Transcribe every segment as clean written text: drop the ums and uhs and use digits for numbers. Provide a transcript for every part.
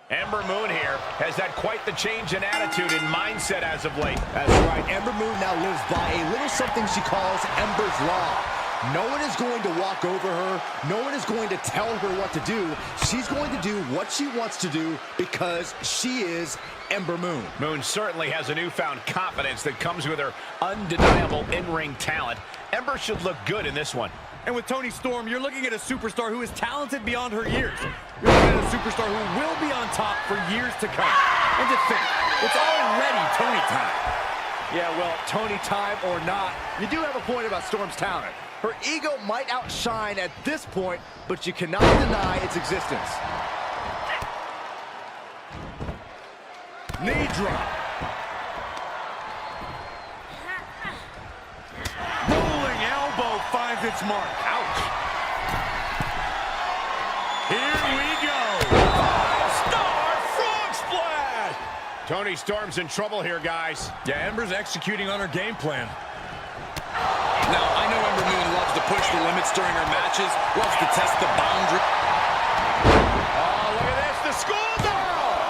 Ember Moon here has had quite the change in attitude and mindset as of late. That's right. Ember Moon now lives by a little something she calls Ember's Law. No one is going to walk over her. No one is going to tell her what to do. She's going to do what she wants to do because she is Ember Moon. Moon certainly has a newfound confidence that comes with her undeniable in-ring talent. Ember should look good in this one. And with Toni Storm, you're looking at a superstar who is talented beyond her years. You're looking at a superstar who will be on top for years to come. And to think, it's already Toni time. Yeah, well, Toni time or not, you do have a point about Storm's talent. Her ego might outshine at this point, but you cannot deny its existence. Knee drop. Rolling elbow finds its mark. Ouch. Here we go. Five-star frog splash! Toni Storm's in trouble here, guys. Yeah, Ember's executing on her game plan. Now, I know Ember Moon loves to push the limits during her matches, loves to test the boundary. Oh, look at this, the schoolgirl!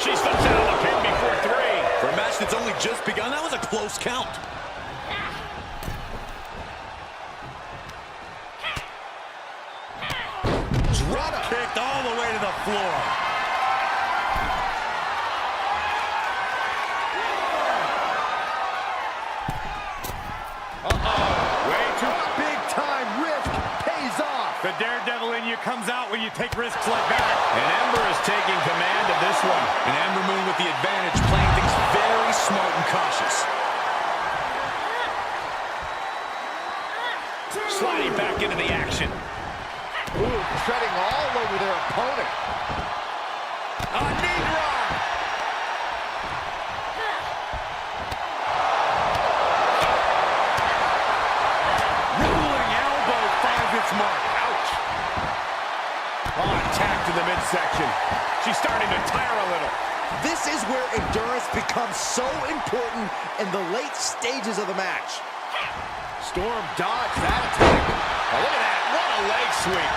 She slips out of the pin before three. For a match that's only just begun, that was a close count. Drop kicked all the way to the floor. The daredevil in you comes out when you take risks like that. And Ember is taking command of this one. And Ember Moon with the advantage, playing things very smart and cautious. Sliding back into the action. Ooh, treading all over their opponent. A knee drop. Rolling elbow finds its mark. Attack to the midsection. She's starting to tire a little. This is where endurance becomes so important in the late stages of the match. Storm dodged that attack. Oh, look at that. What a leg sweep.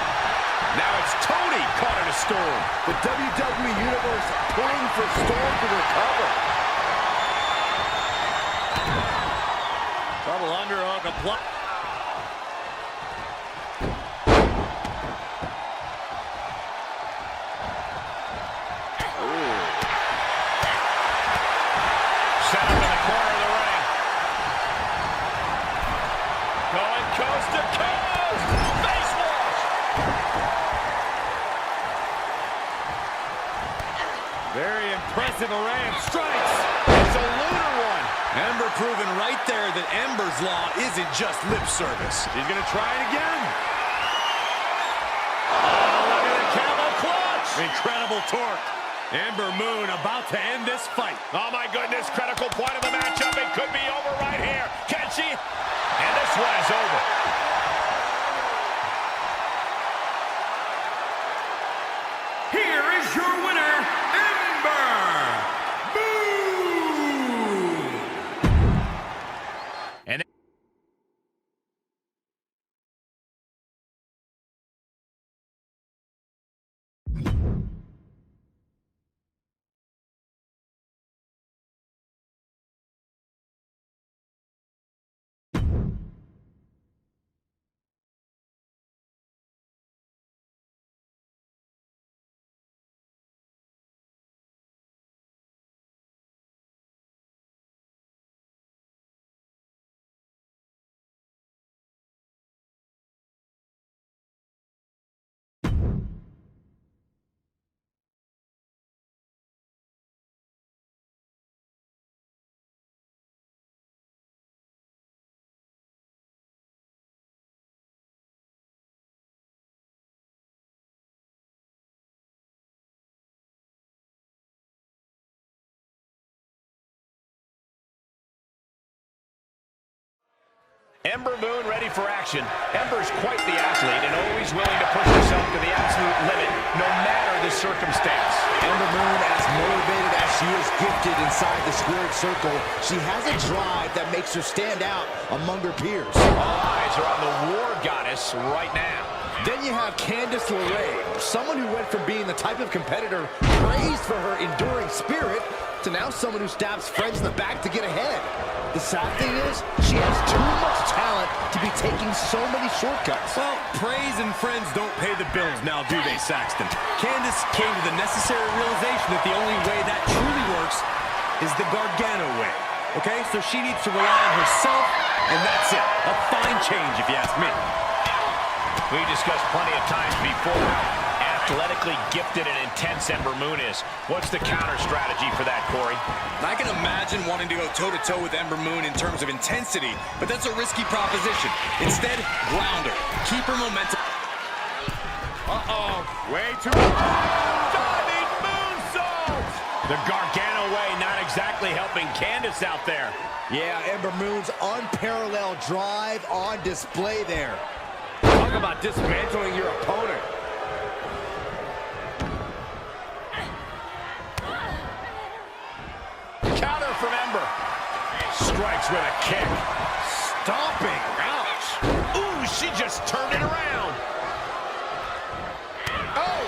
Now it's Toni caught in a storm. The WWE Universe pulling for Storm to recover. Double underhook apply. Set up in the corner of the ring. Going coast to coast. Face wash. Very impressive array of strikes. It's a lunar one. Ember proving right there that Ember's Law isn't just lip service. She's going to try it again. Oh, look at the camel clutch. Incredible torque. Ember Moon about to end this fight. Oh, my goodness. Critical point of the matchup. It could be over right here. Can she? And this one is over. Here is your winner, Ember Moon. And Ember Moon ready for action. Ember's quite the athlete and always willing to push herself to the absolute limit, no matter the circumstance. Ember Moon, as motivated as she is gifted inside the squared circle, she has a drive that makes her stand out among her peers. All eyes are on the War Goddess right now. Then you have Candice LeRae, someone who went from being the type of competitor praised for her enduring spirit to now someone who stabs friends in the back to get ahead. The sad thing is, she has too much talent to be taking so many shortcuts. Well, praise and friends don't pay the bills now, do they, Saxton? Candice came to the necessary realization that the only way that truly works is the Gargano way. Okay, so she needs to rely on herself, and that's it. A fine change, if you ask me. We discussed plenty of times before how athletically gifted and intense Ember Moon is. What's the counter strategy for that, Corey? I can imagine wanting to go toe-to-toe with Ember Moon in terms of intensity, but that's a risky proposition. Instead, ground her. Keep her momentum. Uh-oh, way too much. Diving moonsault! The Gargano way not exactly helping Candice out there. Yeah, Ember Moon's unparalleled drive on display there. Talk about dismantling your opponent. Counter from Ember. Strikes with a kick. Stomping. Ouch. Ooh, she just turned it around. Oh!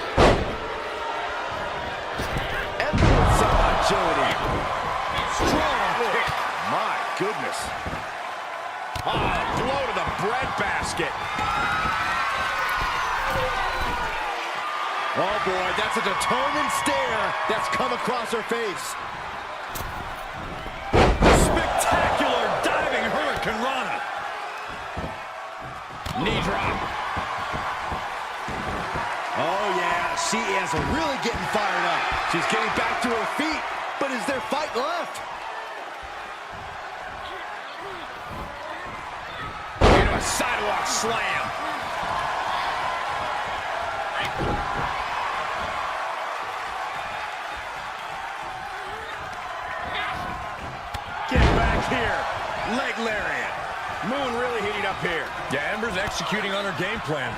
Ember with some agility. Strong kick. My goodness. Ah, blow to the breadbasket. Oh boy, that's a determined stare that's come across her face. Spectacular diving Hurricane Rana. Knee drop. Oh yeah, she is really getting fired up. She's getting back to her feet, but is there fight left? Into a sidewalk slam. Get back here. Leg lariat. Moon really heating up here. Yeah, Ember's executing on her game plan.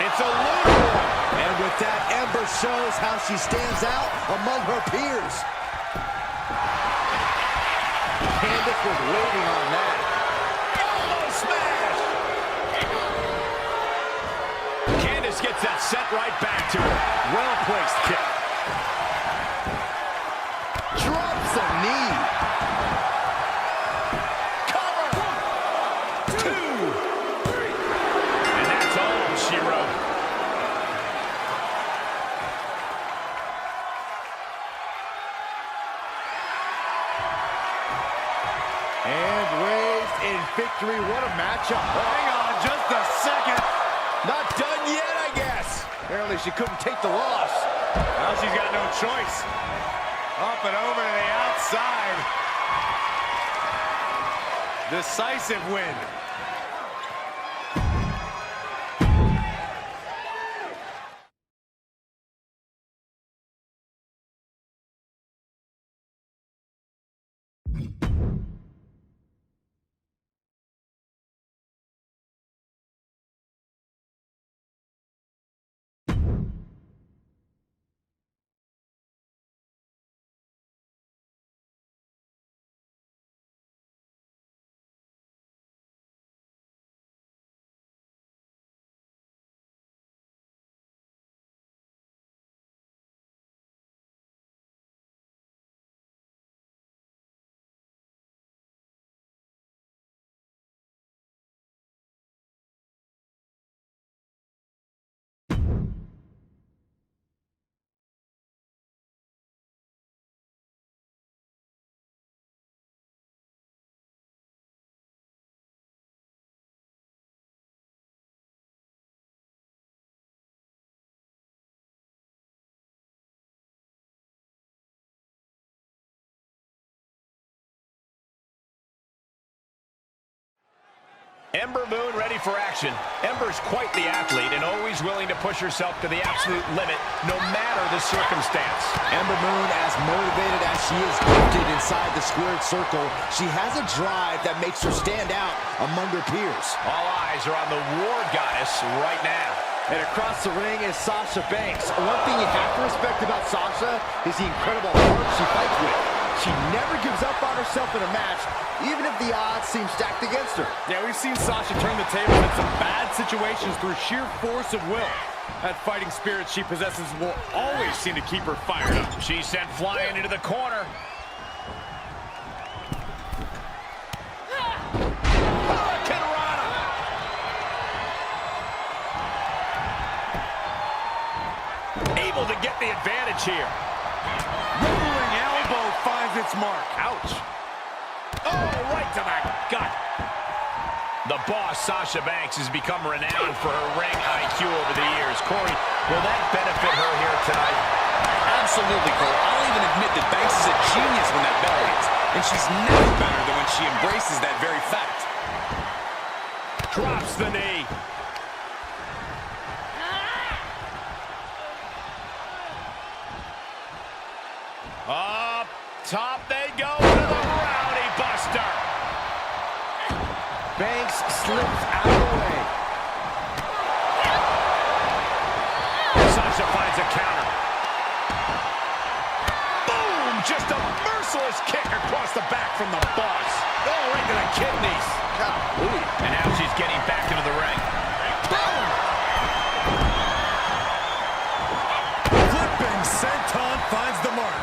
It's a loser. And with that, Ember shows how she stands out among her peers. Candice was waiting on that. Elbow smash. Candice gets that set right back to her. Well-placed kick. Drops a knee. Cover. 1, 2, 3. And that's all she wrote. And raised in victory. What a matchup. Hang on just a second. Not done yet, I guess. Apparently she couldn't take the loss. Now she's got no choice. Up and over to the outside. Decisive win. Ember Moon ready for action. Ember's quite the athlete and always willing to push herself to the absolute limit, no matter the circumstance. Ember Moon, as motivated as she is gifted inside the squared circle, she has a drive that makes her stand out among her peers. All eyes are on the War Goddess right now. And across the ring is Sasha Banks. One thing you have to respect about Sasha is the incredible heart she fights with. She never gives up on herself in a match, even if the odds seem stacked against her. Yeah, we've seen Sasha turn the table in some bad situations through sheer force of will. That fighting spirit she possesses will always seem to keep her fired up. She's sent flying into the corner. Able to get the advantage here. Rolling elbow finds its mark. Ouch. Oh, right to the gut. The boss, Sasha Banks, has become renowned for her ring IQ over the years. Corey, will that benefit her here tonight? Absolutely, Cole. I'll even admit that Banks is a genius when that bell hits. And she's never better than when she embraces that very fact. Drops the knee. Up top they go to the Rowdy Buster. Banks slips out of the way. Sasha finds a counter. Boom! Just a merciless kick across the back from the boss. Oh, right to the kidneys. Golly. And now she's getting back into the ring. Boom! Flipping senton finds the mark.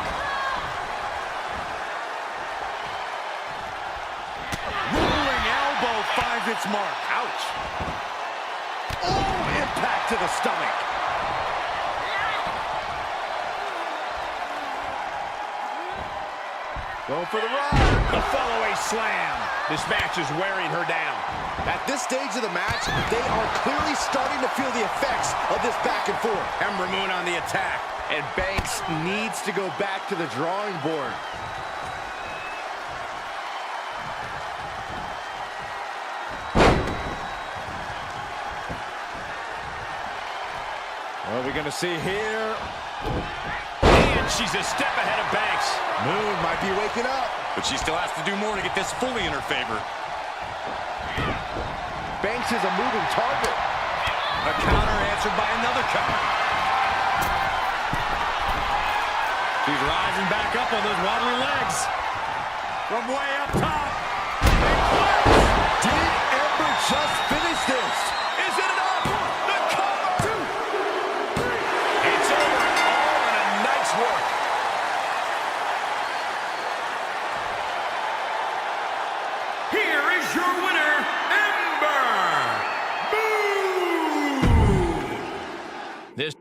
Rolling elbow finds its mark. Ouch. Oh, impact to the stomach. Going for the run. The follow-away slam. This match is wearing her down. At this stage of the match, they are clearly starting to feel the effects of this back and forth. Ember Moon on the attack. And Banks needs to go back to the drawing board. What are we going to see here? And she's a step ahead of Banks. Moon might be waking up. But she still has to do more to get this fully in her favor. Banks is a moving target. A counter answered by another counter. She's rising back up on those wobbly legs. From way up top. Did Ember just finish this? Is it enough? The cover. 2, 3. It's over. All in a nice work. Here is your winner, Ember Moon! This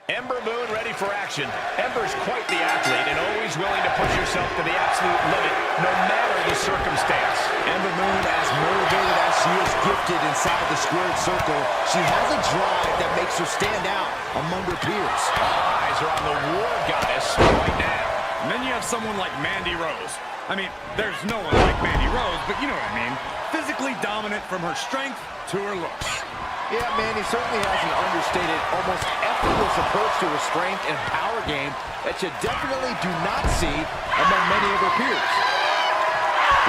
Ember Moon ready for action. Ember's quite the athlete and always willing to push herself to the absolute limit, no matter the circumstance. Ember Moon, as motivated as she is gifted inside the squared circle, she has a drive that makes her stand out among her peers. Eyes are on the War Goddess right now. And then you have someone like Mandy Rose. I mean, there's no one like Mandy Rose, but you know what I mean. Physically dominant from her strength to her looks. Yeah, Mandy certainly has an understated, almost effortless approach to her strength and power game that you definitely do not see among many of her peers.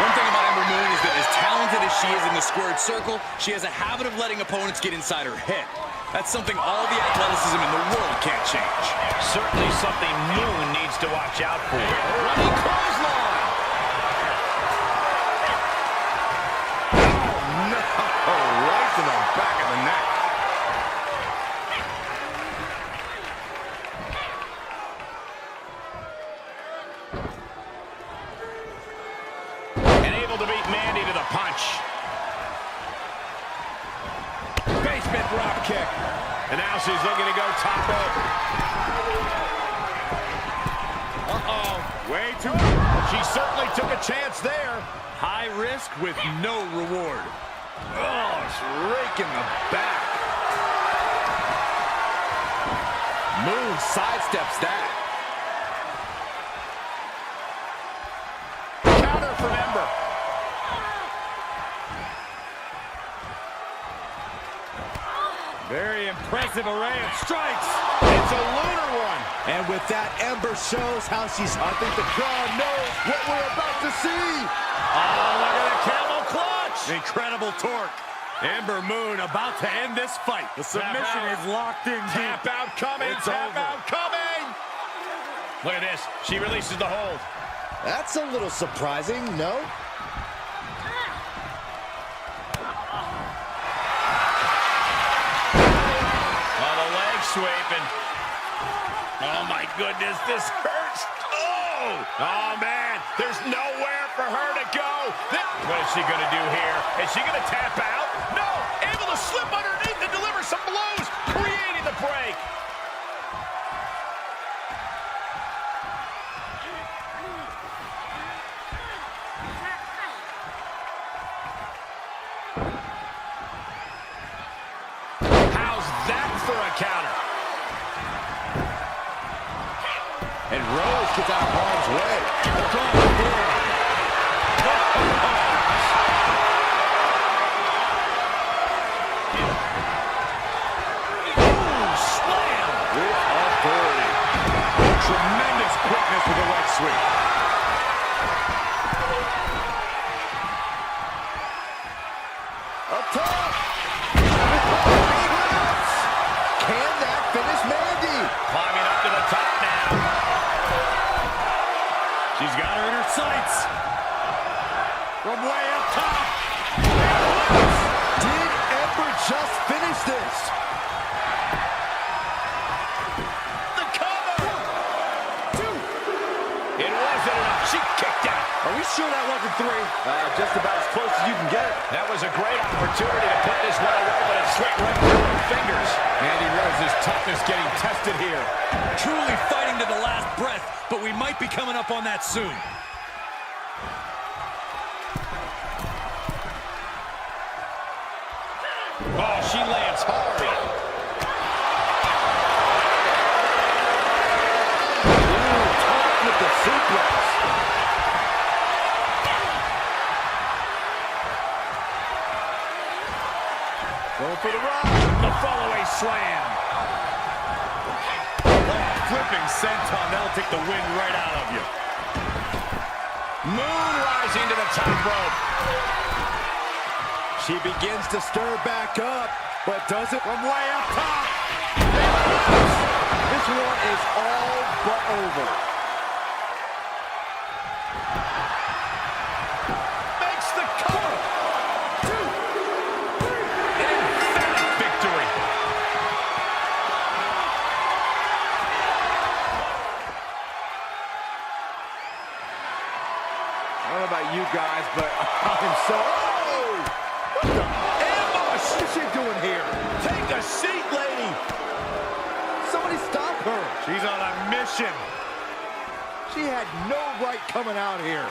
One thing about Ember Moon is that as talented as she is in the squared circle, she has a habit of letting opponents get inside her head. That's something all the athleticism in the world can't change. Certainly something Moon needs to watch out for. Running clothesline. Oh, no. Right to the back of the neck. she's looking to go top rope. Way too... She certainly took a chance there. High risk with no reward. Oh, it's raking the back. Moon sidesteps that. Counter from Ember. Very impressive array of strikes. It's a lunar one. And with that, Ember shows how she's... I think the crowd knows what we're about to see. Oh, look at the camel clutch. Incredible torque. Ember Moon about to end this fight. The submission is locked in deep. Tap out coming. It's Tap over. out coming. Look at this. She releases the hold. That's a little surprising, no? Oh, the leg sweeping. Oh, my goodness. This hurts. Oh, oh man. There's nowhere for her to go. What is she going to do here? Is she going to tap out? No. Able to slip underneath and deliver some blows, creating the break. How's that for a counter? And Rose gets out of harm's way. Slam! With authority. Tremendous quickness with the leg sweep. Up top. Can that finish Mandy? Climbing up to the top now. She's got her in her sights. From way up top. Did Ember just finish this? The cover! It wasn't enough. She kicked out. Are we sure that wasn't three? Just about as close as you can get. That was a great opportunity to put this one away, but it slipped right through her fingers. Mandy Rose's toughness getting tested here. Truly fighting to the last breath, but we might be coming up on that soon. Oh, she lands hard. With the suplex. Going for the rock. The fallaway slam. Flipping senton, that'll take the wind right out of you. Moon rising to the top rope. She begins to stir back up, but does it from way up top. This one is all but over. Makes the cover. 2, 3. Emphatic victory. I don't know about you guys, but I'm so... Oh! What the ambush? What is she doing here? Take a seat, lady. Somebody stop her. She's on a mission. She had no right coming out here.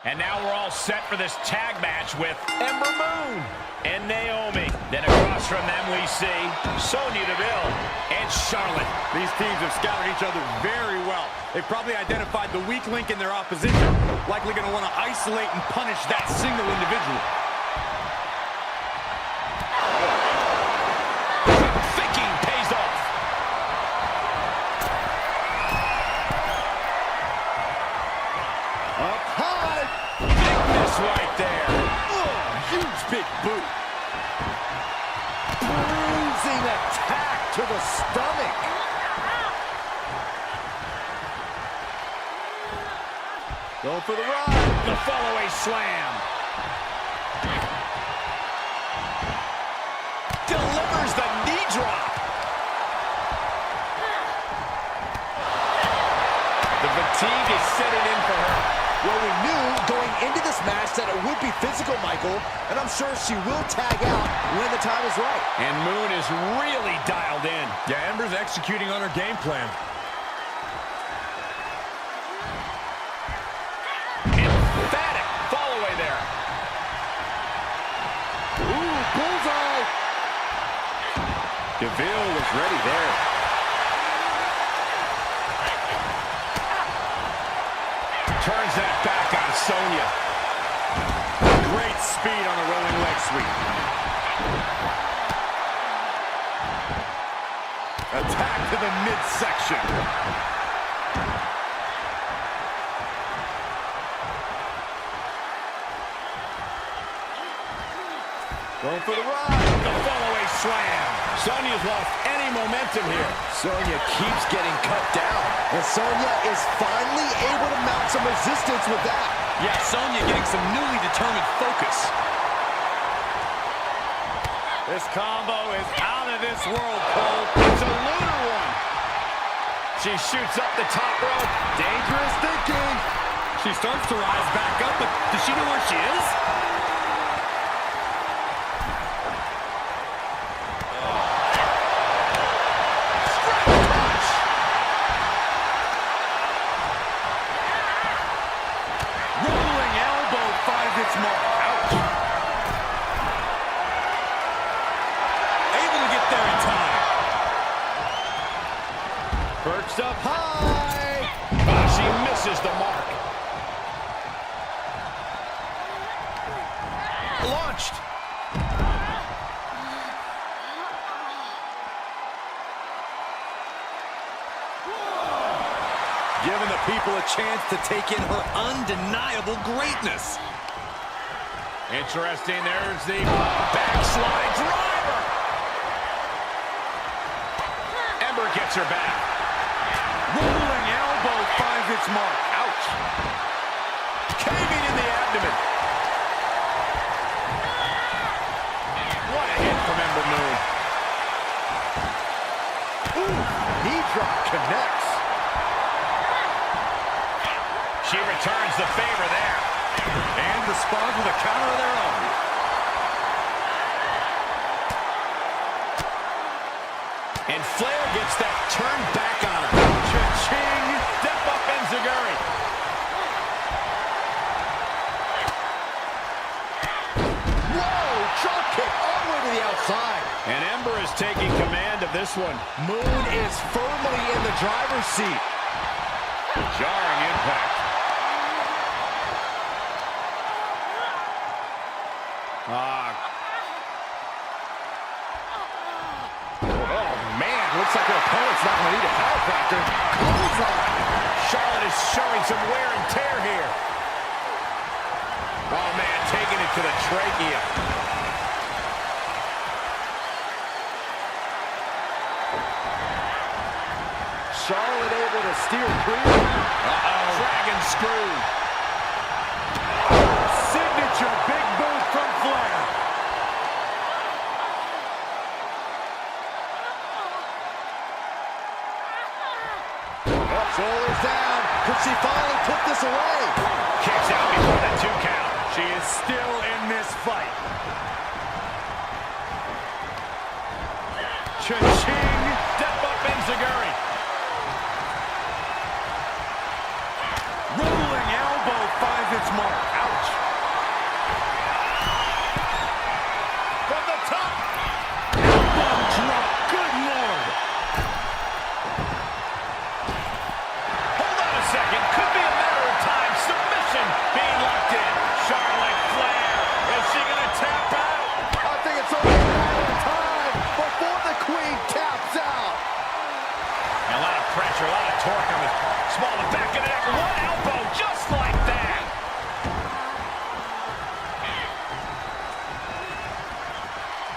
And now we're all set for this tag match with Ember Moon and Naomi. Then across from them we see Sonya Deville and Charlotte. These teams have scouted each other very well. They've probably identified the weak link in their opposition. Likely going to want to isolate and punish that single individual. Thinking pays off. Up high. Big miss right there. Oh, huge big boot. Bruising attack to the stomach. Going for the ride. The follow-away slam. Delivers the knee drop. The fatigue is setting in for her. Well, we knew going into this match that it would be physical, Michael, and I'm sure she will tag out when the time is right. And Moon is really dialed in. Yeah, Ember's executing on her game plan. Emphatic follow-away there. Ooh, bullseye. Deville was ready there. Turns that back on Sonya. Great speed on the rolling leg sweep. Attack to the midsection. Going for the ride. The follow-away slam. Sonya's lost any momentum here. Sonya keeps getting cut down. And Sonya is finally able to mount some resistance with that. Yeah, Sonya getting some newly determined focus. This combo is out of this world, Cole. It's a lunar one. She shoots up the top rope. Dangerous thinking. She starts to rise back up, but does she know where she is? Rolling elbow finds its mark. Ouch. Able to get there in time. Perched up High. She misses the mark. Launched. Giving the people a chance to take in her undeniable greatness. Interesting. There's the backslide driver. Ember gets her back. Rolling elbow finds its mark. Ouch. Caving in the abdomen. What a hit from Ember Moon. Ooh, knee drop connects. She returns the favor there. And responds with a counter of their own. And Flair gets that turned back on her. Cha-ching! Step up Enziguri. Whoa, drop kick all the way to the outside. And Ember is taking command of this one. Moon is firmly in the driver's seat. Jarring impact. Oh, man, looks like her opponent's not going to need a chiropractor. Clothesline. Charlotte is showing some wear and tear here. Oh, man, taking it to the trachea. Charlotte able to steer through. Dragon screw. Signature big boot from Flair. Shoulders down. Could she finally put this away? Kicks out before the 2 count. She is still in this fight. Cha-ching! Step up Enziguri. Rolling elbow finds its mark.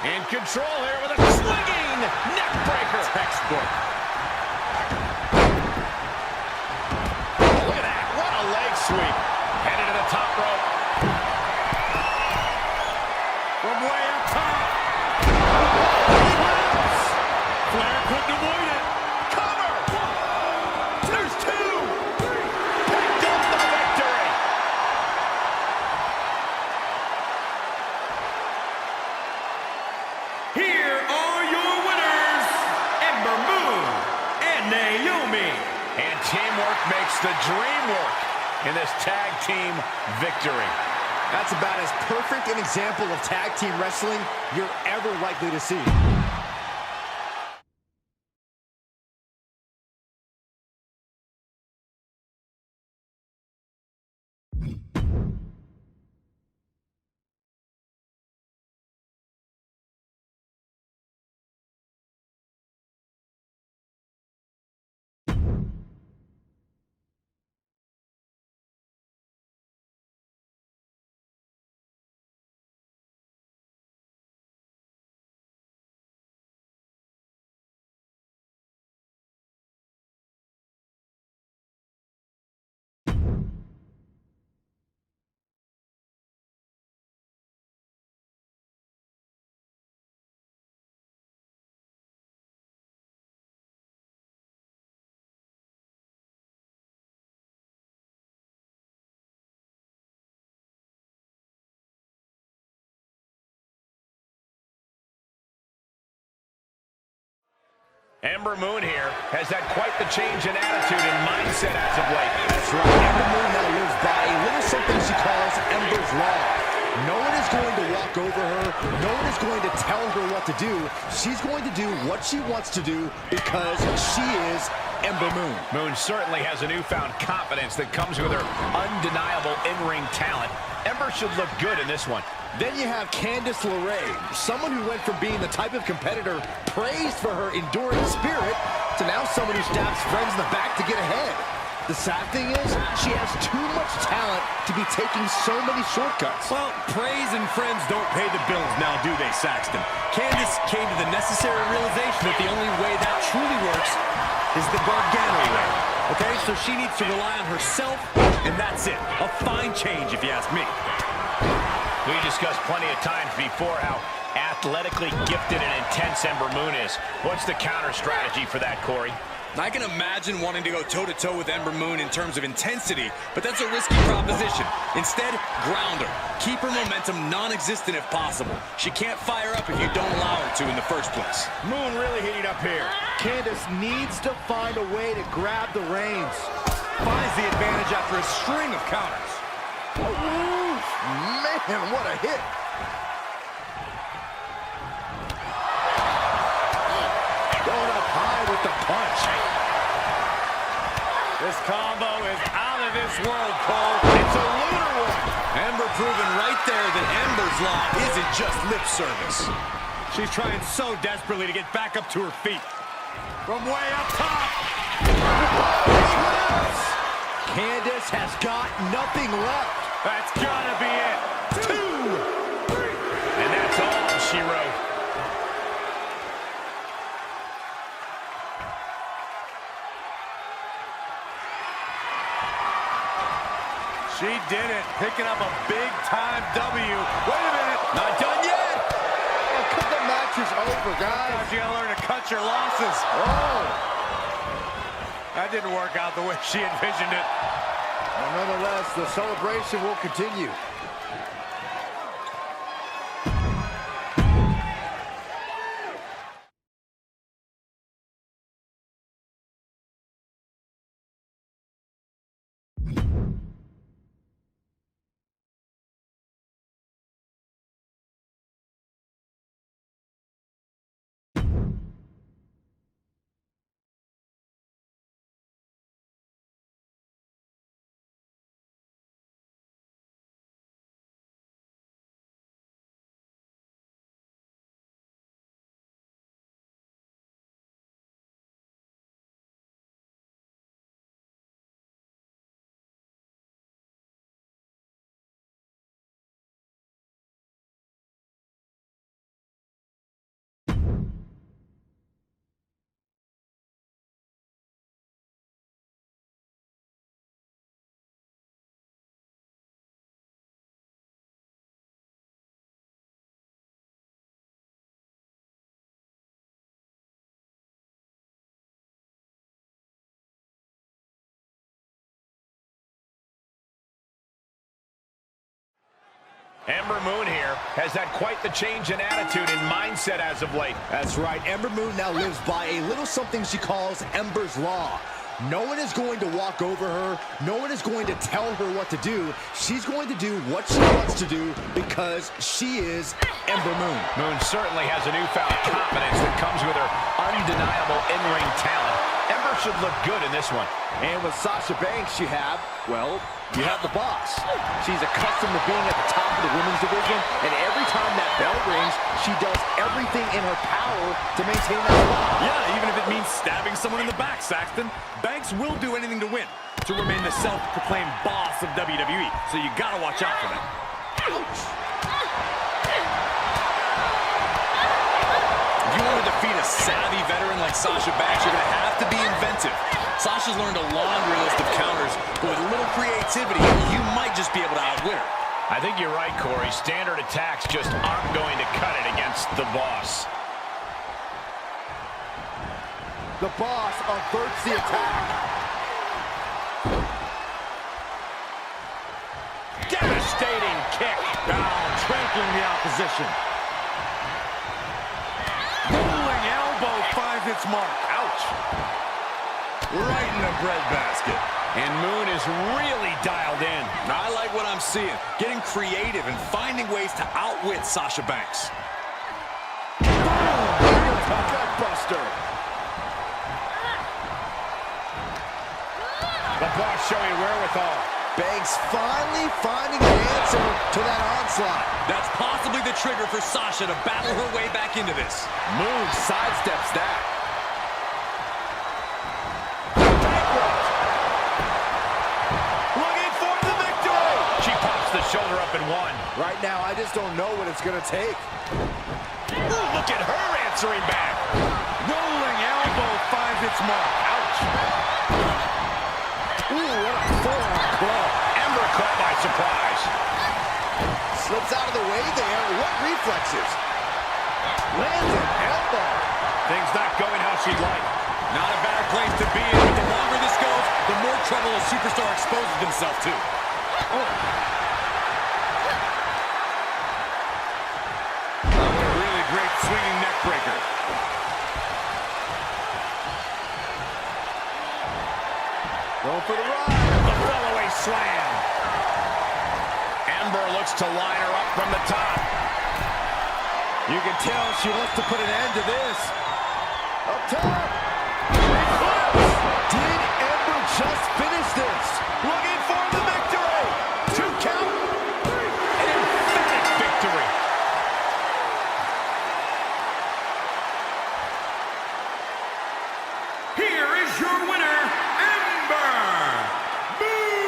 In control here with a swinging neck breaker. Textbook. Look at that. What a leg sweep. Headed to the top rope. From way up top. Flair couldn't avoid it. Cover. There's two. Picked up the victory. Here are your winners, Ember Moon and Naomi. And teamwork makes the dream work in this tag team victory. That's about as perfect an example of tag team wrestling you're ever likely to see. Ember Moon here has had quite the change in attitude and mindset as of late. That's right. Ember Moon now lives by a little something she calls Ember's Law. No one is going to walk over her. No one is going to tell her what to do. She's going to do what she wants to do because she is Ember Moon. Moon certainly has a newfound confidence that comes with her undeniable in-ring talent. Ember should look good in this one. Then you have Candice LeRae, someone who went from being the type of competitor praised for her enduring spirit to now someone who stabs friends in the back to get ahead. The sad thing is, she has too much talent to be taking so many shortcuts. Well, praise and friends don't pay the bills now, do they, Saxton? Candice came to the necessary realization that the only way that truly works is the Gargano way. Okay, so she needs to rely on herself, and that's it. A fine change, if you ask me. We discussed plenty of times before how athletically gifted and intense Ember Moon is. What's the counter strategy for that, Corey? I can imagine wanting to go toe-to-toe with Ember Moon in terms of intensity, but that's a risky proposition. Instead, ground her. Keep her momentum non-existent if possible. She can't fire up if you don't allow her to in the first place. Moon really heating up here. Candice needs to find a way to grab the reins. Finds the advantage after a string of counters. Ooh, man, what a hit. Going up high with the punch. This combo is out of this world, Cole. It's a lunar one. Ember proving right there that Ember's Law isn't just lip service. She's trying so desperately to get back up to her feet. From way up top. Candice has got nothing left. That's gotta be it. 2, 3. And that's all she wrote. She did it, picking up a big-time W. Wait a minute. Not done yet. Oh, cut the match is over, guys. You gotta learn to cut your losses. Oh. That didn't work out the way she envisioned it. Well, nonetheless, the celebration will continue. Ember Moon here has had quite the change in attitude and mindset as of late. That's right. Ember Moon now lives by a little something she calls Ember's Law. No one is going to walk over her. No one is going to tell her what to do. She's going to do what she wants to do because she is Ember Moon. Moon certainly has a newfound confidence that comes with her undeniable in-ring talent. Ember should look good in this one. And with Sasha Banks, you have the boss. She's accustomed to being at the top of the women's division, and every time that bell rings, she does everything in her power to maintain that spot. Yeah, even if it means stabbing someone in the back, Saxton. Banks will do anything to win, to remain the self-proclaimed boss of WWE, so you gotta watch out for that. Ouch! If you want to defeat a savvy veteran like Sasha Banks, you're going to have to be inventive. Sasha's learned a laundry list of counters, but with a little creativity, you might just be able to outwit her. I think you're right, Corey. Standard attacks just aren't going to cut it against the boss. The boss averts the attack. Devastating kick. Down, trampling the opposition. Rolling elbow finds its mark. Ouch. Right in the breadbasket. And Moon is really dialed in. I like what I'm seeing. Getting creative and finding ways to outwit Sasha Banks. Gutbuster. The boss showing wherewithal. Banks finally finding an answer to that onslaught. That's possibly the trigger for Sasha to battle her way back into this. Moon sidesteps that. Looking for the victory. She pops the shoulder up in one. Right now, I just don't know what it's going to take. Ooh, look at her answering back. Rolling elbow finds its mark. Ouch. Ooh, what a forearm blow. Ember caught by surprise. Slips out of the way there. What reflexes? Lands an elbow. Things not going how she'd like. Not a bad place to be in, but the longer this goes, the more trouble a superstar exposes himself to. Oh. A really great swinging neck breaker. Going for the ride. The fallaway slam. Ember looks to line her up from the top. You can tell she wants to put an end to this. Up top. Did Ember just finish this? Looking for the victory. 2 count. An emphatic victory. Here is your winner, Ember Moon!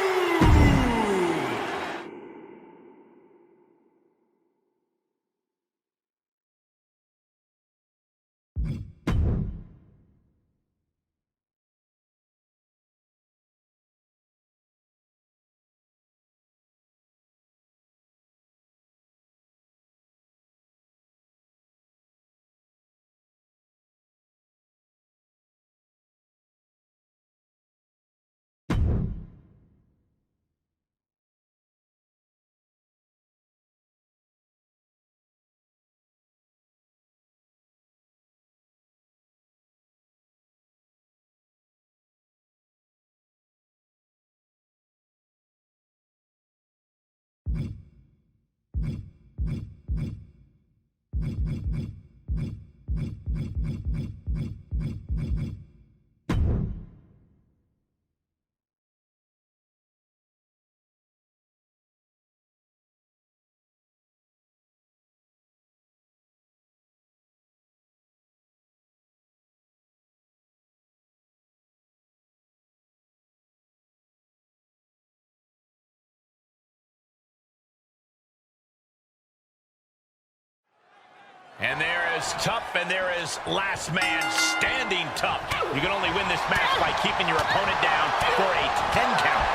And there is tough, and there is last man standing tough. You can only win this match by keeping your opponent down for a 10 count.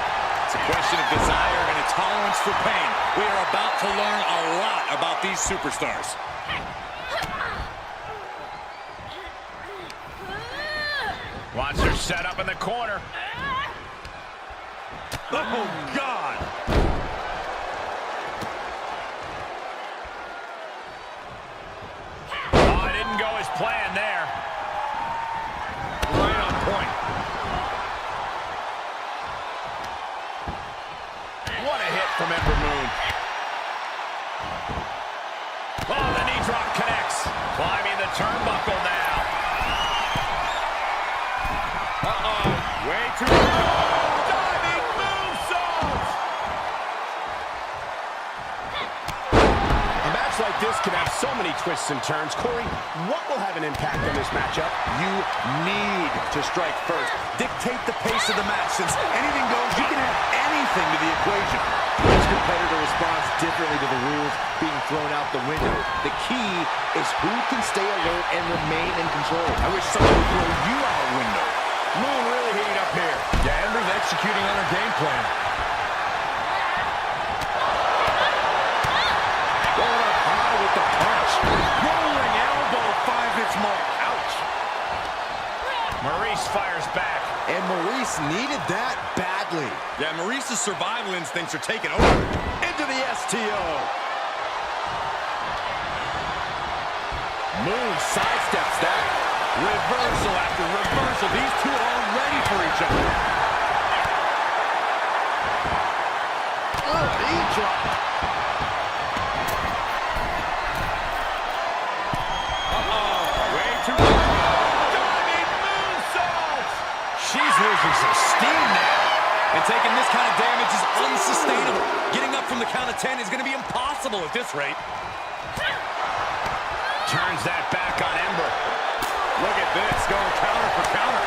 It's a question of desire and a tolerance for pain. We are about to learn a lot about these superstars. Wants her set up in the corner. Oh, God. like this can have so many twists and turns. Corey, what will have an impact on this matchup? You need to strike first. Dictate the pace of the match. Since anything goes, you can add anything to the equation. Each competitor responds differently to the rules being thrown out the window. The key is who can stay alert and remain in control. I wish someone would throw you out a window. Moon really heating up here. Yeah, Ember's executing on her game plan. Going up high with the punch. Rolling elbow finds its mark. Ouch. Maurice fires back. And Maurice needed that badly. Yeah, Maurice's survival instincts are taking over. Into the STO. Moon sidesteps that. Reversal after reversal. These two are all ready for each other. Oh, knee drop. Way too diving moonsault. She's losing some steam now. And taking this kind of damage is unsustainable. Getting up from the count of 10 is going to be impossible at this rate. Turns that back on Ember. Look at this, going counter for counter.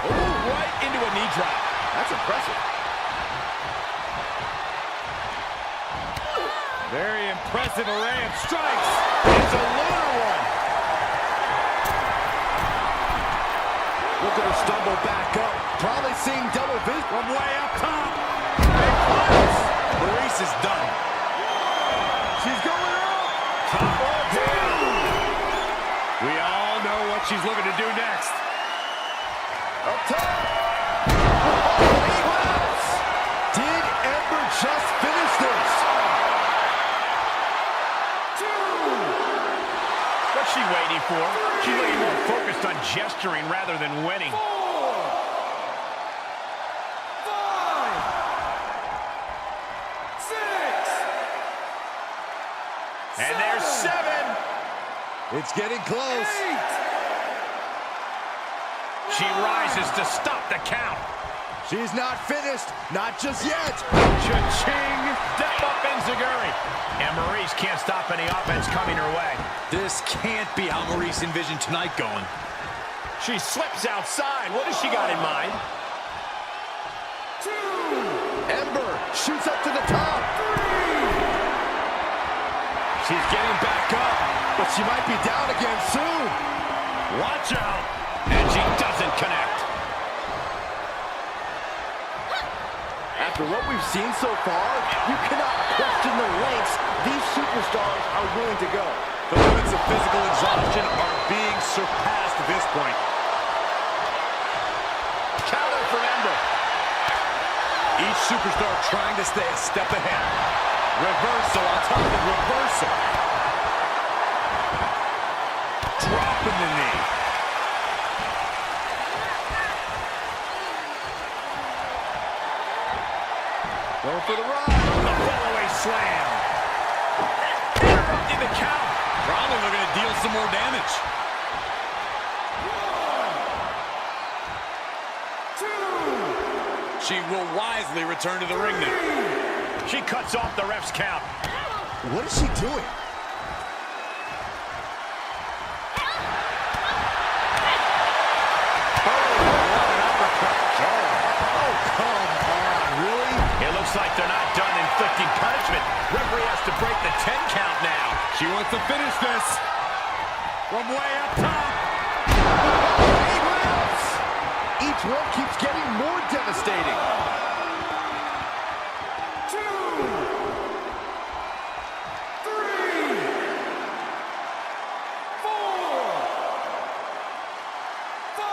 Oh, right into a knee drop. That's impressive. Very impressive array of strikes. It's a lunar one. Look at her stumble back up. Probably seeing double vision From way up top. Big punch. Maurice is done. She's going up. Top rope here. We all know what she's looking to do next. up top. Oh, did Ember just finish this? What's she waiting for? She's looking more focused on gesturing rather than winning. And there's 7. It's getting close. She rises to stop the count. She's not finished. Not just yet. Cha-ching! Step up Enziguri. And Maurice can't stop any offense coming her way. This can't be how Maurice envisioned tonight going. She slips outside. What has she got in mind? Ember shoots up to the top. She's getting back up. But she might be down again soon. Watch out. And she doesn't connect. After what we've seen so far, you cannot question the lengths these superstars are willing to go. The limits of physical exhaustion are being surpassed at this point. Counter for Ember. Each superstar trying to stay a step ahead. Reversal on top of reversal. Dropping the knee. Going for the ride. The fallaway slam. Interrupting the count. Probably looking to deal some more damage. 1, 2. She will wisely return to the ring now. She cuts off the ref's count. What is she doing? Like they're not done inflicting punishment. Referee has to break the 10 count now. She wants to finish this. From way up top. Each one keeps getting more devastating. 2, 3, 4, 5,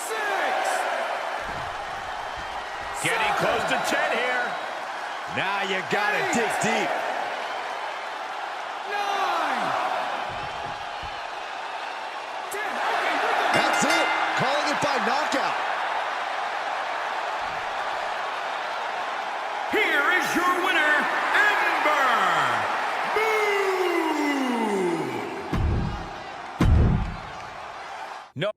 6. Getting close to 10 here. Now you gotta dig deep. 9, 10. That's it. Calling it by knockout. Here is your winner, Ember Moon. No.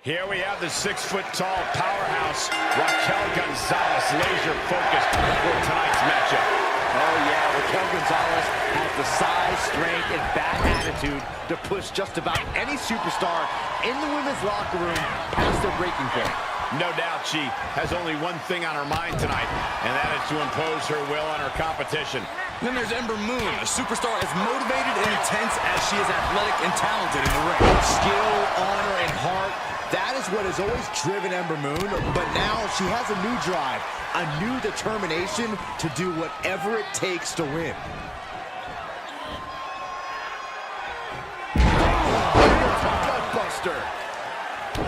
Here we have the 6-foot-tall powerhouse, Raquel Gonzalez, laser-focused for tonight's matchup. Oh, yeah, Raquel Gonzalez has the size, strength, and bad attitude to push just about any superstar in the women's locker room past their breaking point. No doubt she has only one thing on her mind tonight, and that is to impose her will on her competition. Then there's Ember Moon, a superstar as motivated and intense as she is athletic and talented in the ring. Skill, honor, and heart, that is what has always driven Ember Moon, but now she has a new drive, a new determination to do whatever it takes to win. Gutbuster.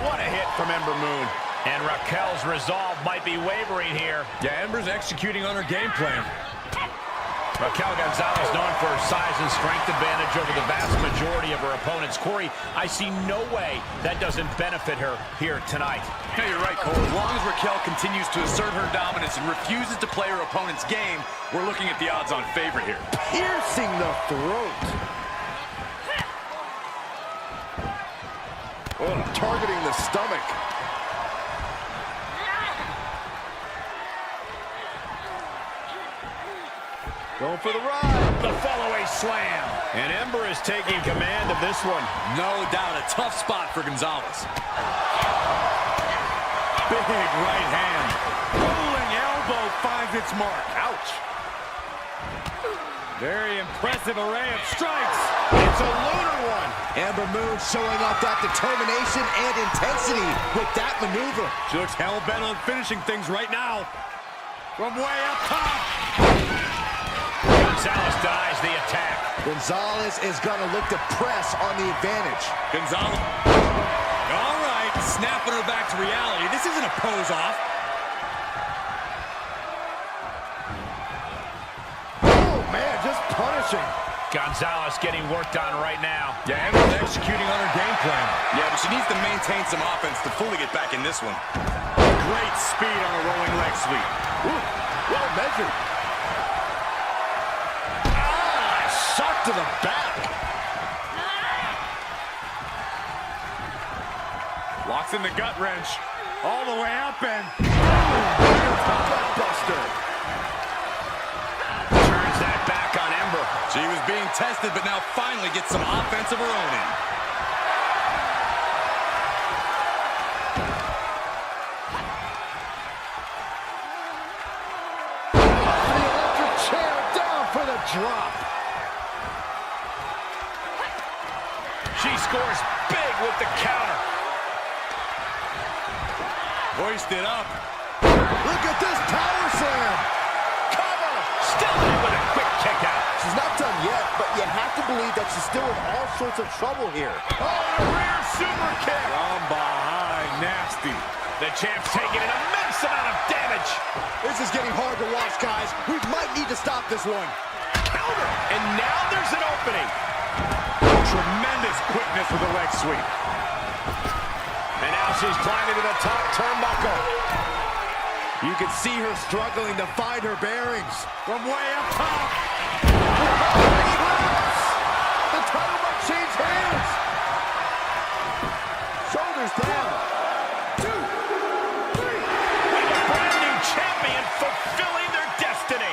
What a hit from Ember Moon. And Raquel's resolve might be wavering here. Yeah, Ember's executing on her game plan. Raquel Gonzalez known for her size and strength advantage over the vast majority of her opponents. Corey, I see no way that doesn't benefit her here tonight. Yeah, you're right, Cole. As long as Raquel continues to assert her dominance and refuses to play her opponent's game, we're looking at the odds-on favorite here. Piercing the throat. Oh, targeting the stomach. Going for the ride. The follow-away slam. And Ember is taking command of this one. No doubt, a tough spot for Gonzalez. Big right hand. Rolling elbow finds its mark. Ouch. Very impressive array of strikes. It's a lunar one. Ember Moon showing off that determination and intensity with that maneuver. She looks hell-bent on finishing things right now. From way up top. Gonzalez denies the attack. Gonzalez is going to look to press on the advantage. Gonzalez. All right, snapping her back to reality. This isn't a pose-off. Oh, man, just punishing. Gonzalez getting worked on right now. Yeah, Ember's executing on her game plan. Yeah, but she needs to maintain some offense to fully get back in this one. Great speed on a rolling leg sweep. Ooh, well measured. Shot to the back. Locks in the gut wrench. All the way up and... Gutbuster. Turns that back on Ember. She was being tested, but now finally gets some offense of her own in. The electric chair down for the drop. She scores big with the counter. Hoisted up. Look at this power slam. Cover. Still in with a quick kick out. She's not done yet, but you have to believe that she's still in all sorts of trouble here. Oh, and a rear super kick. From behind. Nasty. The champ's taking an immense amount of damage. This is getting hard to watch, guys. We might need to stop this one. Counter. And now there's an opening. Tremendous quickness with a leg sweep. And now she's climbing to the top turnbuckle. You can see her struggling to find her bearings. From way up top. The title might change hands. Shoulders down. 2, 3. With a brand new champion fulfilling their destiny.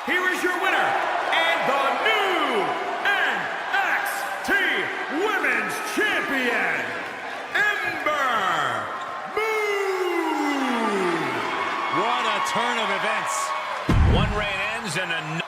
Here is your winner, and the new NXT Women's Champion, Ember Moon. What a turn of events. One reign ends and another.